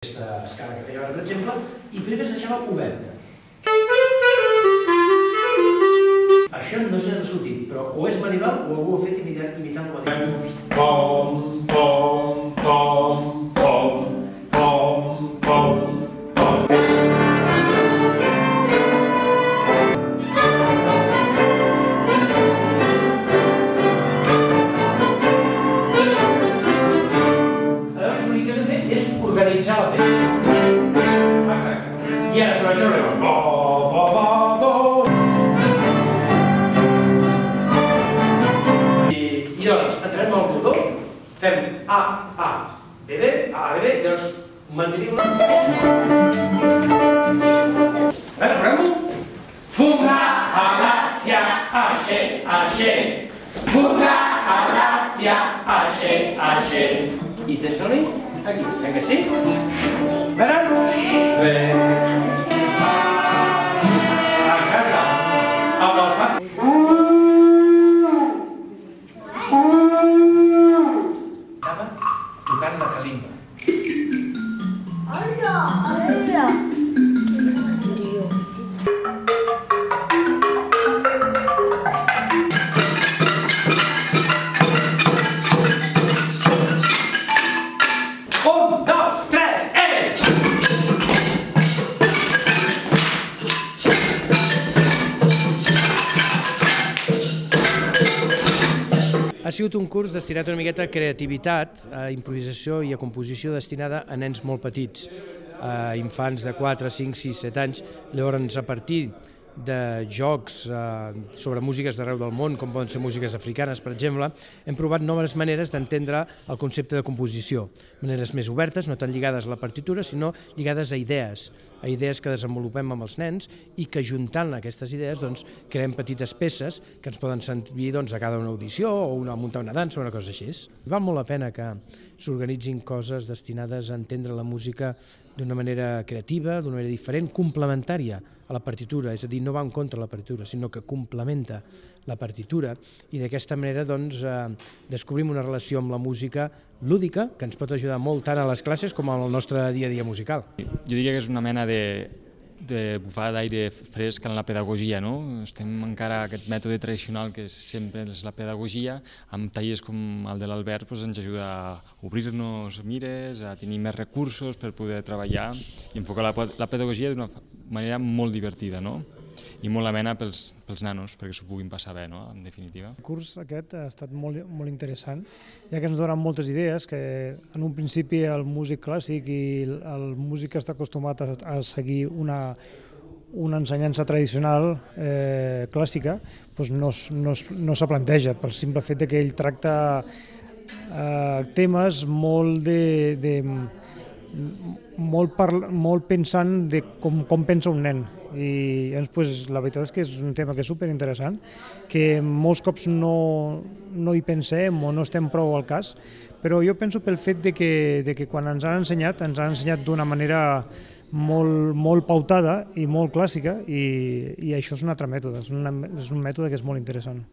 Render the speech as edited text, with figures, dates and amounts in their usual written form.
aquesta escala que feia ara, per exemple, i primer es deixava oberta. Això no s'ha sortit, però o és Maribal o algú ho ha fet imitant la Maribal. Pom, pom, pom, pom, pom, pom, pom. Llavors l'únic que hem fet és organitzar la festa. Exacte. I ara sobre això anem. Bo, bo, bo, bo. I doncs, entrem al botó, fem A, A, B, B, A, B, B, i doncs mantenim la... A veure, provem-ho. Fuga a l'Àfia, així, així. Fuga a l'Àfia, així, així. I tens el nit? Aquí, vinga, sí? A veure? Bé. Exacte. Amb el fàcil. Tocant la calimba. Hola, hola. Un, dos, tres, Ha sigut un curs destinat una miqueta a creativitat, a improvisació i a composició destinada a nens molt petits, a infants de 4, 5, 6, 7 anys. Llavors, a partir de jocs sobre músiques d'arreu del món, com poden ser músiques africanes, per exemple, hem provat noves maneres d'entendre el concepte de composició, maneres més obertes, no tan lligades a la partitura, sinó lligades a idees que desenvolupem amb els nens i que juntant aquestes idees creem petites peces que ens poden servir a cada una audició o a muntar una dansa o una cosa així. Val molt la pena que s'organitzin coses destinades a entendre la música d'una manera creativa, d'una manera diferent, complementària a la partitura, és a dir, no va en contra de la partitura, sinó que complementa la partitura i d'aquesta manera descobrim una relació amb la música lúdica que ens pot ajudar molt tant a les classes com al nostre dia a dia musical. Jo diria que és una mena de bufada d'aire fresc en la pedagogia, no? Estem encara aquest mètode tradicional que sempre és la pedagogia, amb tallers com el de l'Albert ens ajuda a obrir-nos mires, a tenir més recursos per poder treballar i enfocar la pedagogia d'una manera molt divertida, no? I molt amena pels nanos, perquè s'ho puguin passar bé, no? En definitiva. El curs aquest ha estat molt interessant, ja que ens donen moltes idees, que en un principi el músic clàssic i el músic que està acostumat a seguir una ensenyança tradicional clàssica no se planteja, pel simple fet que ell tracta temes molt pensant de com pensa un nen. I llavors la veritat és que és un tema que és superinteressant, que molts cops no hi pensem o no estem prou al cas, però jo penso pel fet de que quan ens han ensenyat d'una manera molt pautada i molt clàssica, i això és un altre mètode, és un mètode que és molt interessant.